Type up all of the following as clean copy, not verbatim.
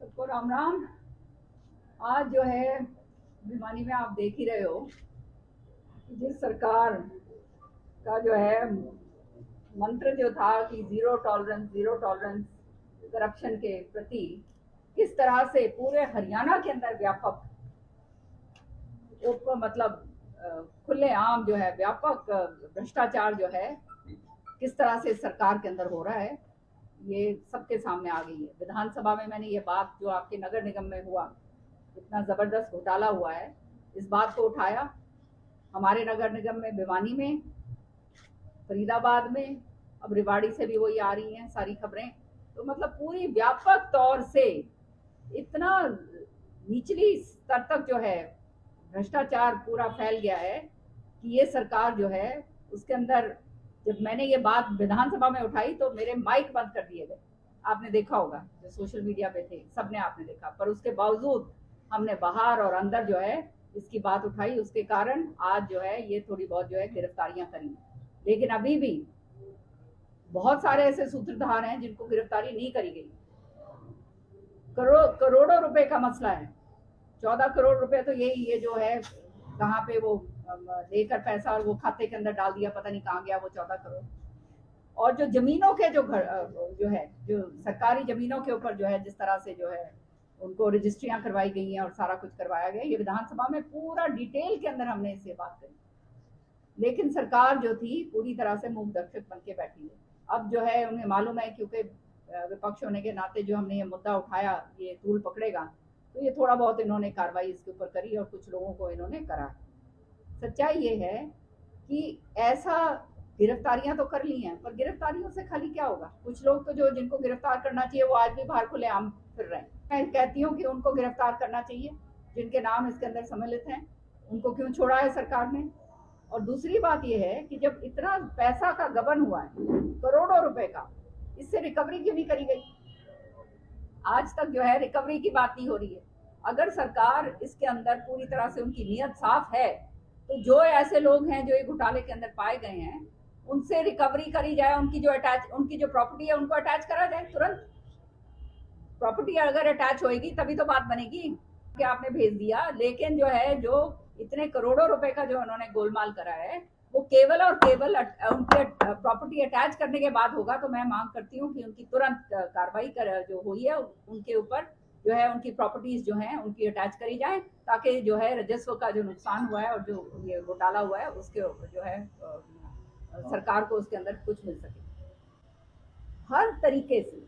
सबको राम राम। आज जो है भिवानी में आप देख ही रहे हो कि जिस सरकार का जो है मंत्र जो था कि जीरो टॉलरेंस करप्शन के प्रति किस तरह से पूरे हरियाणा के अंदर व्यापक मतलब खुलेआम जो है व्यापक भ्रष्टाचार जो है किस तरह से सरकार के अंदर हो रहा है, ये सबके सामने आ गई है। विधानसभा में मैंने ये बात जो आपके नगर निगम में हुआ, इतना जबरदस्त घोटाला हुआ है, इस बात को उठाया। हमारे नगर निगम में भिवानी में, फरीदाबाद में, अब रेवाड़ी से भी वही आ रही हैं सारी खबरें। तो मतलब पूरी व्यापक तौर से इतना निचली स्तर तक जो है भ्रष्टाचार पूरा फैल गया है कि ये सरकार जो है उसके अंदर, जब मैंने ये बात विधानसभा में उठाई तो मेरे माइक बंद कर दिए गए। आपने देखा होगा, जो सोशल मीडिया पे थे सबने आपने देखा, पर उसके बावजूद हमने बाहर और अंदर जो है इसकी बात उठाई। उसके कारण आज जो है ये थोड़ी बहुत जो है गिरफ्तारियां करी, लेकिन अभी भी बहुत सारे ऐसे सूत्रधार हैं जिनको गिरफ्तारी नहीं करी गई। करोड़ों रुपए का मसला है। 14 करोड़ रुपए तो ये जो है कहाँ पे वो लेकर पैसा और वो खाते के अंदर डाल दिया, पता नहीं कहाँ गया वो 14 करोड़। और जो जमीनों के जो सरकारी जमीनों के ऊपर जो है जिस तरह से जो है उनको रजिस्ट्रियां करवाई गई हैं और सारा कुछ करवाया गया, ये विधानसभा में पूरा डिटेल के अंदर हमने इससे बात करी। लेकिन सरकार जो थी पूरी तरह से मूक दर्शक बन के बैठी है। अब जो है उन्हें मालूम है, क्योंकि विपक्ष होने के नाते जो हमने ये मुद्दा उठाया ये तूल पकड़ेगा, तो ये थोड़ा बहुत इन्होंने कार्रवाई इसके ऊपर करी और कुछ लोगों को इन्होंने करा। सच्चाई ये है कि ऐसा गिरफ्तारियां तो कर ली हैं, पर गिरफ्तारियों से खाली क्या होगा। कुछ लोग तो जो जिनको गिरफ्तार करना चाहिए वो आज भी बाहर खुलेआम फिर रहे हैं। मैं कहती हूँ कि उनको गिरफ्तार करना चाहिए जिनके नाम इसके अंदर सम्मिलित हैं। उनको क्यों छोड़ा है सरकार ने। और दूसरी बात यह है कि जब इतना पैसा का गबन हुआ है, करोड़ों रुपए का, इससे रिकवरी क्यों नहीं करी गई। आज तक जो है रिकवरी की बात नहीं हो रही है। अगर सरकार इसके अंदर पूरी तरह से उनकी नीयत साफ है तो जो ऐसे लोग हैं जो ये घोटाले के अंदर पाए गए हैं उनसे रिकवरी करी जाए। उनकी जो प्रॉपर्टी है उनको अटैच करा जाए तुरंत। प्रॉपर्टी अगर अटैच होएगी तभी तो बात बनेगी कि आपने भेज दिया। लेकिन जो है जो इतने करोड़ों रुपए का जो उन्होंने गोलमाल करा है वो केवल और केवल उनके प्रॉपर्टी अटैच करने के बाद होगा। तो मैं मांग करती हूँ कि उनकी तुरंत कार्रवाई जो हुई है उनके ऊपर जो है उनकी प्रॉपर्टीज जो हैं उनकी अटैच करी जाए, ताकि जो है राजस्व का जो नुकसान हुआ है और जो ये घोटाला हुआ है उसके जो है सरकार को उसके अंदर कुछ मिल सके। हर तरीके से,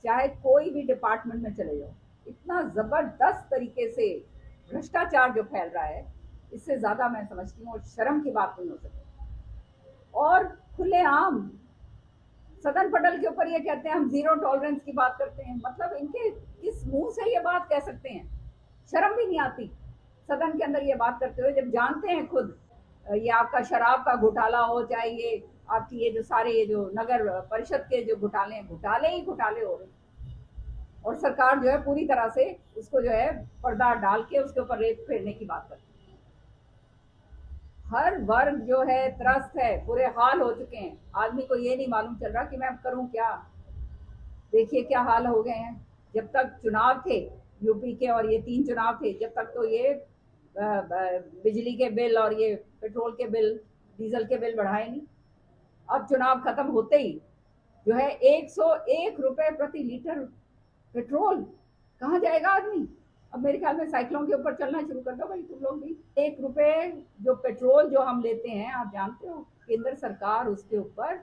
चाहे कोई भी डिपार्टमेंट में चले जाओ, इतना जबरदस्त तरीके से भ्रष्टाचार जो फैल रहा है, इससे ज्यादा मैं समझती हूँ और शर्म की बात नहीं हो सकती। और खुलेआम सदन पटल के ऊपर ये कहते हैं हम जीरो टॉलरेंस की बात करते हैं। मतलब इनके किस मुंह से ये बात कह सकते हैं। शर्म भी नहीं आती सदन के अंदर ये बात करते हुए, जब जानते हैं खुद ये आपका शराब का घोटाला हो, चाहे ये आपकी ये जो सारे ये जो नगर परिषद के जो घोटाले हैं, घोटाले ही घोटाले हो रहे हैं। और सरकार जो है पूरी तरह से उसको जो है पर्दा डाल के उसके ऊपर रेत फेरने की बात करती है। हर वर्ग जो है त्रस्त है, बुरे हाल हो चुके हैं। आदमी को ये नहीं मालूम चल रहा कि मैं करूं क्या। देखिए क्या हाल हो गए हैं। जब तक चुनाव थे यूपी के, और ये 3 चुनाव थे, जब तक तो ये बिजली के बिल और ये पेट्रोल के बिल, डीजल के बिल बढ़ाए नहीं। अब चुनाव खत्म होते ही जो है 101 रुपए प्रति लीटर पेट्रोल, कहाँ जाएगा आदमी। अब मेरे ख्याल में साइकिलों के ऊपर चलना शुरू कर दो भाई तुम लोग भी। 1 रुपए जो पेट्रोल जो हम लेते हैं, आप जानते हो केंद्र सरकार उसके ऊपर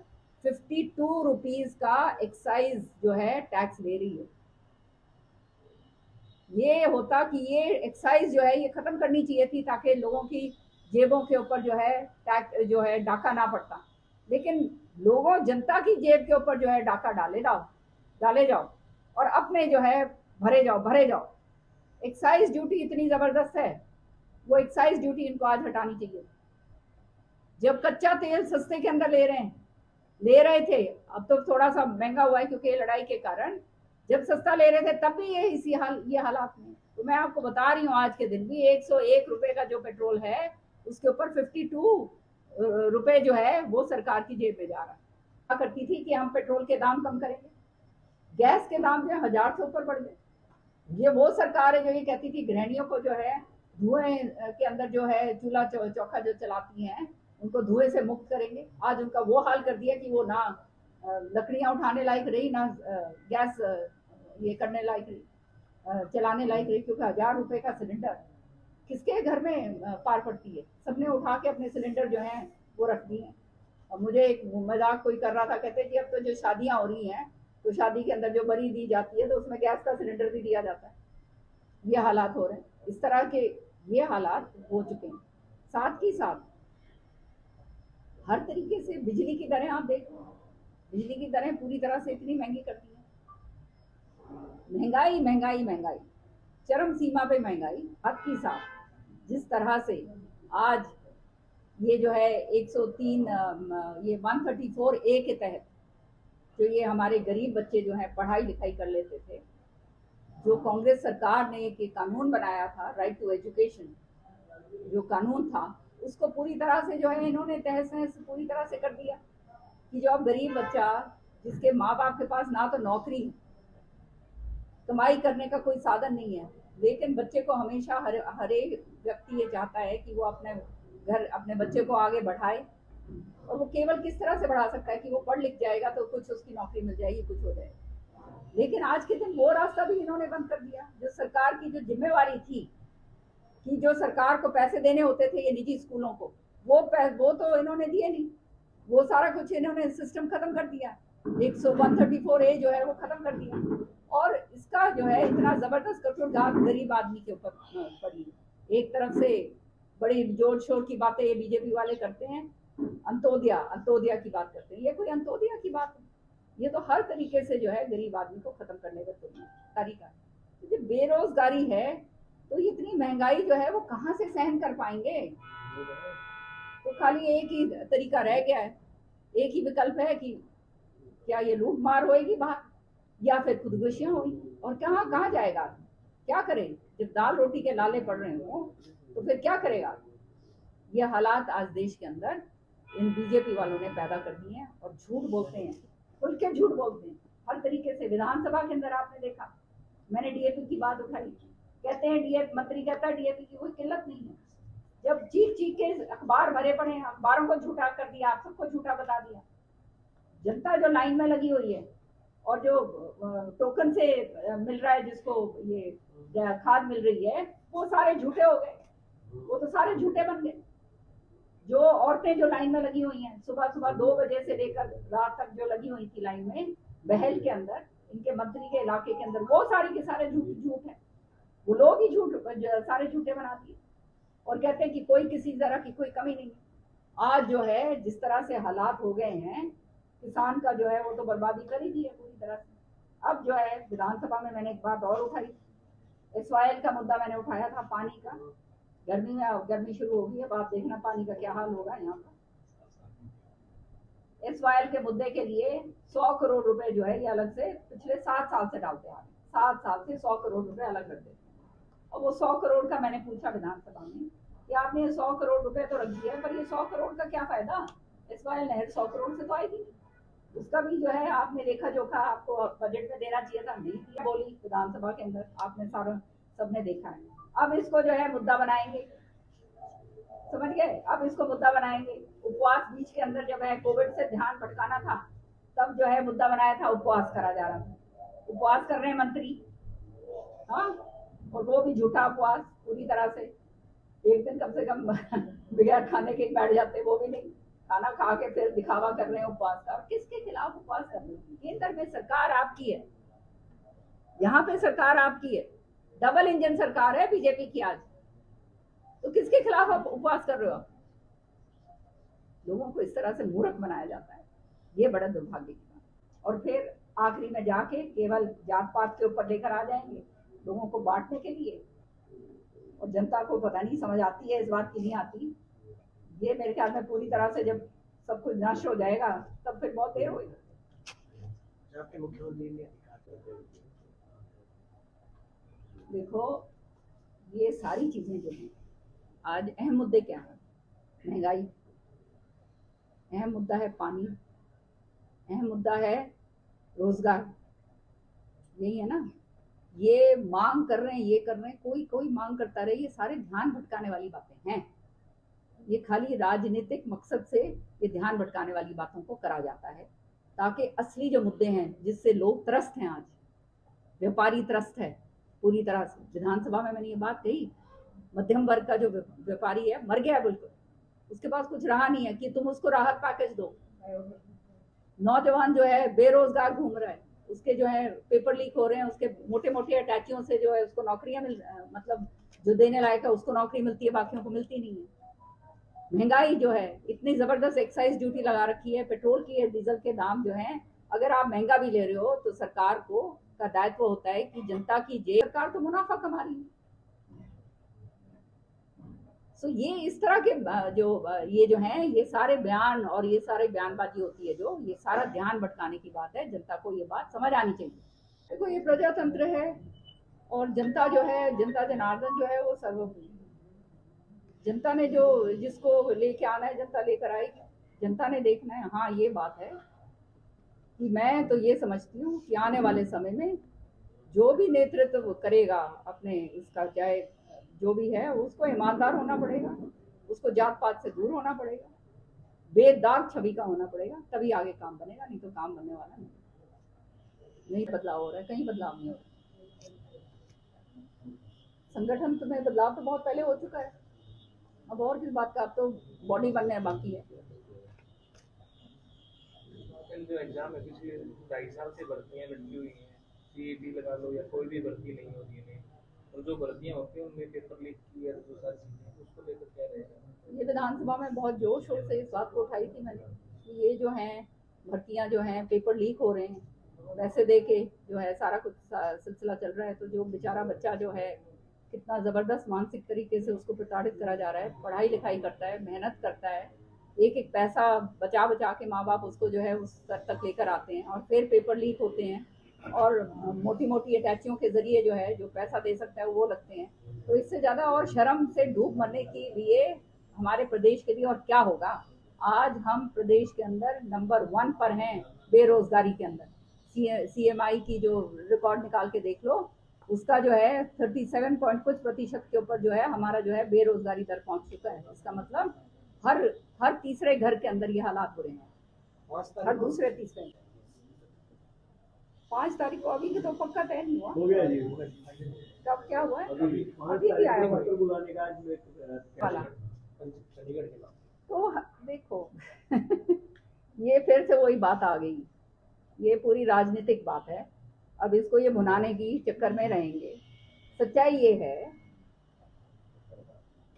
52 रुपीज का एक्साइज जो है टैक्स ले रही है। ये होता कि ये एक्साइज जो है ये खत्म करनी चाहिए थी, ताकि लोगों की जेबों के ऊपर जो है टैक्स जो है डाका ना पड़ता। लेकिन लोगों जनता की जेब के ऊपर जो है डाका डाले जाओ और अपने जो है भरे जाओ। एक्साइज ड्यूटी इतनी जबरदस्त है, वो एक्साइज ड्यूटी इनको आज हटानी चाहिए। जब कच्चा तेल सस्ते के अंदर ले रहे थे, अब तो थोड़ा सा महंगा हुआ है क्योंकि लड़ाई के कारण। जब सस्ता ले रहे थे तब भी ये हालात में। तो मैं आपको बता रही हूँ आज के दिन भी 101 रुपए का जो पेट्रोल है उसके ऊपर 52 रुपए जो है वो सरकार की जेब में जा रहा है। क्या करती थी कि हम पेट्रोल के दाम कम करेंगे, गैस के दाम जो 1000 से ऊपर बढ़ गए। ये वो सरकार है जो ये कहती थी गृहिणियों को जो है धुएं के अंदर जो है चूल्हा चौका जो चलाती हैं उनको धुएं से मुक्त करेंगे। आज उनका वो हाल कर दिया कि वो ना लकड़ियां उठाने लायक रही, ना गैस ये करने लायक रही, चलाने लायक रही, क्योंकि 1000 रुपए का सिलेंडर किसके घर में पार पड़ती है। सबने उठा के अपने सिलेंडर जो है वो रख दिए। और मुझे एक मजाक कोई कर रहा था, कहते कि अब तो जो शादियां हो रही हैं तो शादी के अंदर जो बरी दी जाती है तो उसमें गैस का सिलेंडर भी दिया जाता है। ये हालात हो रहे हैं, इस तरह के ये हालात हो चुके हैं। साथ ही साथ हर तरीके से बिजली की दरें आप देखो, बिजली की दरें पूरी तरह से इतनी महंगी कर दी है। महंगाई महंगाई महंगाई, चरम सीमा पे महंगाई। हद के साथ जिस तरह से आज ये जो है 103 ये 134A के तहत जो ये हमारे गरीब बच्चे जो है पढ़ाई लिखाई कर लेते थे, जो कांग्रेस सरकार ने एक कानून बनाया था राइट टू एजुकेशन, जो कानून था उसको पूरी तरह से जो है इन्होंने तहस नहस पूरी तरह से कर दिया कि जो अब गरीब बच्चा जिसके माँ बाप के पास ना तो नौकरी, कमाई करने का कोई साधन नहीं है, लेकिन बच्चे को हमेशा हर एक व्यक्ति ये चाहता है कि वो अपने घर अपने बच्चे को आगे बढ़ाए। और वो केवल किस तरह से बढ़ा सकता है कि वो पढ़ लिख जाएगा तो कुछ उसकी नौकरी मिल जाएगी, कुछ हो जाएगा। लेकिन आज के दिन वो रास्ता भी इन्होंने बंद कर दिया। जो सरकार की जो जिम्मेवारी थी कि जो सरकार को पैसे देने होते थे ये निजी स्कूलों को, वो तो इन्होंने दिए नहीं। वो सारा कुछ इन्होंने सिस्टम खत्म कर दिया। 134A जो है वो खत्म कर दिया। और इसका जो है इतना जबरदस्त कठोर गरीब आदमी के ऊपर पड़ी। एक तरफ से बड़ी जोर शोर की बातें ये बीजेपी वाले करते हैं, अंत्योदया की बात करते हैं। ये कोई अंत्योदया की बात है? ये तो हर तरीके से जो है गरीब आदमी को खत्म करने का तरीका है। तो जब बेरोजगारी है तो इतनी महंगाई जो है वो कहाँ से सहन कर पाएंगे। तो खाली एक ही तरीका रह गया है, एक ही विकल्प है कि क्या ये लूट मार होएगी बाहर या फिर खुदकुशियां होगी। और कहाँ कहाँ जाएगा, क्या करे जब दाल रोटी के लाले पड़ रहे हो तो फिर क्या करेगा। ये हालात आज देश के अंदर इन बीजेपी वालों ने पैदा कर दिए हैं। और झूठ बोलते हैं, खुल के झूठ बोलते हैं हर तरीके से। विधानसभा के अंदर आपने देखा, मैंने डीएपी की बात उठाई, कहते हैं डीएपी मंत्री कहता है डीएपी की कोई किल्लत नहीं है। जब चीख चीख के अखबार भरे पड़े हैं, अखबारों को झूठा कर दिया, आप सबको झूठा बता दिया। जनता जो लाइन में लगी हुई है और जो टोकन से मिल रहा है, जिसको ये खाद मिल रही है, वो सारे झूठे हो गए, वो तो सारे झूठे बन गए। जो औरतें जो लाइन में लगी हुई हैं सुबह सुबह 2 बजे से लेकर रात तक जो लगी हुई थी लाइन में बहल के अंदर, इनके मंत्री के इलाके के अंदर, वो सारे के सारे झूठ है। वो लोग ही झूठ सारे झूठे बना दिए और कहते हैं कि कोई किसी तरह की कोई कमी नहीं है। आज जो है जिस तरह से हालात हो गए हैं, किसान का जो है वो तो बर्बादी कर ही दी है पूरी तरह से। अब जो है विधानसभा में मैंने एक बात और उठाई, एसवाईएल का मुद्दा मैंने उठाया था, पानी का। गर्मी में गर्मी शुरू होगी, अब आप देखना पानी का क्या हाल होगा यहाँ पर। एसवाईएल के मुद्दे के लिए 100 करोड़ रुपए जो है ये अलग से पिछले 7 साल से डालते आ रहे हैं। 7 साल से 100 करोड़ रुपए अलग रख देते हैं। और वो 100 करोड़ का मैंने पूछा विधानसभा में कि आपने 100 करोड़ रुपए तो रख दिया है, पर ये 100 करोड़ का क्या फायदा, एसवाईएल नहर 100 करोड़ से तो आएगी, उसका भी जो है आपने लेखा जोखा आपको बजट में देना चाहिए था, नहीं दिया बोली विधानसभा के अंदर, आपने सारा सबने देखा है। अब इसको जो है मुद्दा बनाएंगे, समझ गए, अब इसको मुद्दा बनाएंगे। उपवास बीच के अंदर जब है कोविड से ध्यान भटकाना था, तब जो है मुद्दा बनाया था, उपवास करा जा रहा था। उपवास कर रहे हैं मंत्री, हाँ, और वो भी झूठा उपवास पूरी तरह से। एक दिन कम से कम बगैर खाने के बैठ जाते, वो भी नहीं, खाना खा के फिर दिखावा कर रहे हैं उपवास का। और किसके खिलाफ उपवास कर रहे हैं? केंद्र में सरकार आपकी है, यहाँ पे सरकार आपकी है, डबल इंजन सरकार है बीजेपी की आज, तो किसके खिलाफ आप उपवास कर रहे हो? लोगों को इस तरह से मूर्ख बनाया जाता है, ये बड़ा दुर्भाग्य की बात। और फिर आखिरी में जाके केवल जात पात के ऊपर लेकर आ जाएंगे लोगों को बांटने के लिए। और जनता को पता नहीं समझ आती है इस बात की, नहीं आती। ये मेरे ख्याल में पूरी तरह से जब सब कुछ नष्ट हो जाएगा तब फिर बहुत देर होगी। देखो ये सारी चीजें जो हैं आज अहम मुद्दे क्या है, महंगाई, अहम मुद्दा है पानी, अहम मुद्दा है रोजगार, यही है ना। ये मांग कर रहे हैं, ये कर रहे हैं, कोई कोई मांग करता रहे, ये सारे ध्यान भटकाने वाली बातें हैं। ये खाली राजनीतिक मकसद से ये ध्यान भटकाने वाली बातों को करा जाता है, ताकि असली जो मुद्दे हैं जिससे लोग त्रस्त हैं, आज व्यापारी त्रस्त है पूरी तरह से। विधानसभा में मैंने ये बात कही, मध्यम वर्ग का जो व्यापारी है मर गया बिल्कुल, उसके पास कुछ रहा नहीं है कि तुम उसको राहत पैकेज दो। नौजवान जो है बेरोजगार घूम रहा है, उसके जो है पेपर लीक हो रहे हैं, उसके मोटे मोटे अटैचियों से जो है उसको नौकरियां मतलब जो देने लायक है उसको नौकरी मिलती है, बाकियों को मिलती नहीं है। महंगाई जो है, इतनी जबरदस्त एक्साइज ड्यूटी लगा रखी है, पेट्रोल की डीजल के दाम जो हैं, अगर आप महंगा भी ले रहे हो तो सरकार को का दायित्व होता है कि जनता की जेब, सरकार तो मुनाफा कमा रही है। सो ये इस तरह के ये जो हैं, ये सारे बयान और ये सारे बयानबाजी होती है, जो ये सारा ध्यान भटकाने की बात है। जनता को ये बात समझ आनी चाहिए। देखो, ये प्रजातंत्र है और जनता जो है, जनता जनार्दन जो है वो सर्वोपरि। जनता ने जो जिसको लेके आना है जनता लेकर आएगी, जनता ने देखना है। हाँ, ये बात है कि मैं तो ये समझती हूँ कि आने वाले समय में जो भी नेतृत्व करेगा अपने इसका, चाहे जो भी है, उसको ईमानदार होना पड़ेगा, उसको जात पात से दूर होना पड़ेगा, बेदाग छवि का होना पड़ेगा, तभी आगे काम बनेगा, नहीं तो काम बनने वाला नहीं। बदलाव हो रहा है, कहीं बदलाव नहीं हो रहा। संगठन में बदलाव तो बहुत पहले हो चुका है, अब और किस बात का, अब तो बॉडी बनने बाकी है। जो एग्जाम है पिछले 2.5 साल से भर्तियां लटकी हुई हैं, सीईटी लगा लो या कोई भी भर्ती नहीं हो रही है, और जो भर्तियां होती हैं उनमें पेपर लीक की है, जो सारी चीजें, उसको लेकर क्या रहेगा? ये विधानसभा में बहुत जोर शोर से इस बात को उठाई थी मैंने कि ये जो है भर्तियां जो हैं, पेपर लीक हो रहे हैं, वैसे दे के जो है सारा कुछ सिलसिला चल रहा है। तो जो बेचारा बच्चा जो है, कितना ज़बरदस्त मानसिक तरीके से उसको प्रताड़ित करा जा रहा है। पढ़ाई लिखाई करता है, मेहनत करता है, एक एक पैसा बचा बचा के माँ बाप उसको जो है उस स्तर तक लेकर आते हैं, और फिर पेपर लीक होते हैं और मोटी मोटी अटैचियों के जरिए जो है जो पैसा दे सकता है वो लगते हैं। तो इससे ज़्यादा और शर्म से डूब मरने के लिए हमारे प्रदेश के लिए और क्या होगा। आज हम प्रदेश के अंदर नंबर 1 पर हैं बेरोजगारी के अंदर। CMI की जो रिकॉर्ड निकाल के देख लो, उसका जो है 37 पॉइंट कुछ प्रतिशत के ऊपर जो है हमारा जो है बेरोजगारी दर पहुंच चुका है। इसका मतलब हर तीसरे घर के अंदर ये हालात हो रहे हैं, हर दूसरे तीसरे। 5 तारीख को, अभी तो पक्का तय नहीं हुआ, हो गया जी। कब क्या हुआ है, अभी भी आया हुआ बुलाने का वाला। चंडीगढ़ के तो देखो ये फिर से वही बात आ गई, ये पूरी राजनीतिक बात है। अब इसको ये भुनाने की चक्कर में रहेंगे। सच्चाई ये है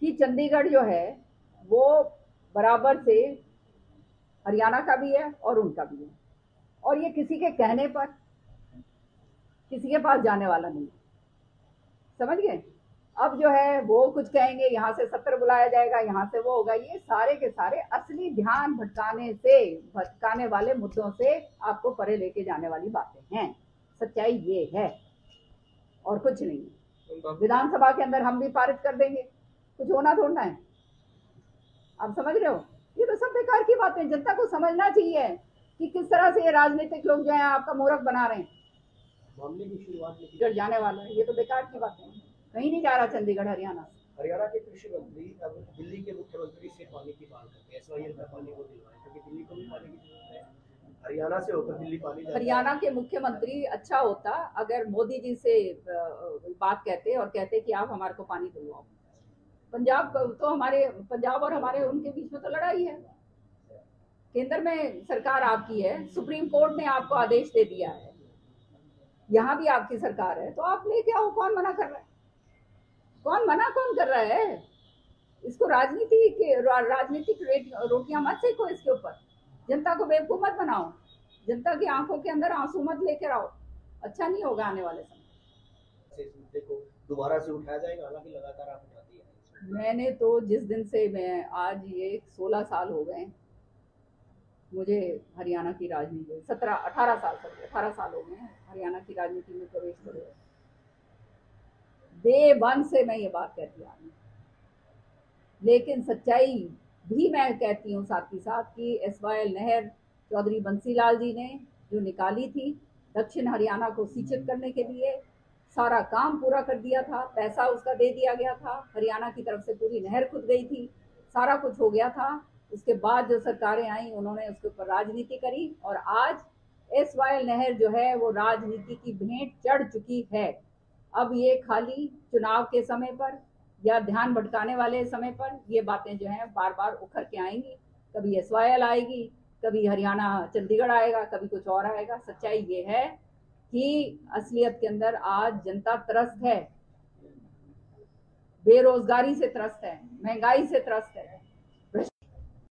कि चंडीगढ़ जो है वो बराबर से हरियाणा का भी है और उनका भी है, और ये किसी के कहने पर किसी के पास जाने वाला नहीं, समझ गए। अब जो है वो कुछ कहेंगे, यहाँ से सत्र बुलाया जाएगा, यहाँ से वो होगा, ये सारे के सारे असली ध्यान भटकाने वाले मुद्दों से आपको परे लेके जाने वाली बातें हैं। सच्चाई ये है और कुछ नहीं। विधानसभा के अंदर हम भी पारित कर देंगे, कुछ होना थोड़ा है। आप समझ रहे हो, ये तो सब बेकार की बातें। जनता को समझना चाहिए कि किस तरह से ये राजनीतिक लोग जो है आपका मूर्ख बना रहे हैं। मामले की शुरुआत चंडीगढ़ जाने वाला है, ये तो बेकार की बातें हैं। कहीं नहीं जा रहा चंडीगढ़ हरियाणा। हरियाणा के कृषि मंत्री अब दिल्ली के मुख्यमंत्री से पानी की मांग करते हैं, SYL का पानी को दिलवाएं, क्योंकि दिल्ली को भी पानी की जरूरत है। हरियाणा से होकर दिल्ली पानी जाता है। हरियाणा के मुख्यमंत्री अच्छा होता अगर मोदी जी से बात कहते और कहते कि आप हमारे को पानी दिलवाओ। पंजाब तो हमारे, पंजाब और हमारे उनके बीच में तो लड़ाई है। केंद्र में सरकार आपकी है, सुप्रीम कोर्ट ने आपको आदेश दे दिया है, यहाँ भी आपकी सरकार है, तो आप लेके आओ। कौन मना कर रहा है, कौन कर रहा है? इसको राजनीतिक रोटियां मत सेको इसके ऊपर। जनता को बेवकूफ मत बनाओ, जनता की आंखों के अंदर आंसू मत लेकर आओ, अच्छा नहीं होगा आने वाले समय। इस मुद्दे को दोबारा से उठाया जाएगा, हालांकि लगातार आप उठाती है। मैंने तो जिस दिन से, मैं आज ये 16 साल हो गए मुझे हरियाणा की राजनीति, 18 साल हो गए हरियाणा की राजनीति में प्रवेश करे। डे 1 से मैं ये बात कहती आ रही हूँ, लेकिन सच्चाई भी मैं कहती हूँ साथ ही साथ कि SYL नहर चौधरी बंसीलाल जी ने जो निकाली थी दक्षिण हरियाणा को सिंचित करने के लिए, सारा काम पूरा कर दिया था, पैसा उसका दे दिया गया था, हरियाणा की तरफ से पूरी नहर खुद गई थी, सारा कुछ हो गया था। उसके बाद जो सरकारें आई उन्होंने उसके ऊपर राजनीति करी और आज एसवाईएल नहर जो है वो राजनीति की भेंट चढ़ चुकी है। अब ये खाली चुनाव के समय पर या ध्यान भटकाने वाले समय पर ये बातें जो हैं बार बार उखर के आएंगी। कभी एसवाईएल आएगी, कभी हरियाणा चंडीगढ़ आएगा, कभी कुछ और आएगा। सच्चाई ये है कि असलियत के अंदर आज जनता त्रस्त है, बेरोजगारी से त्रस्त है, महंगाई से त्रस्त है,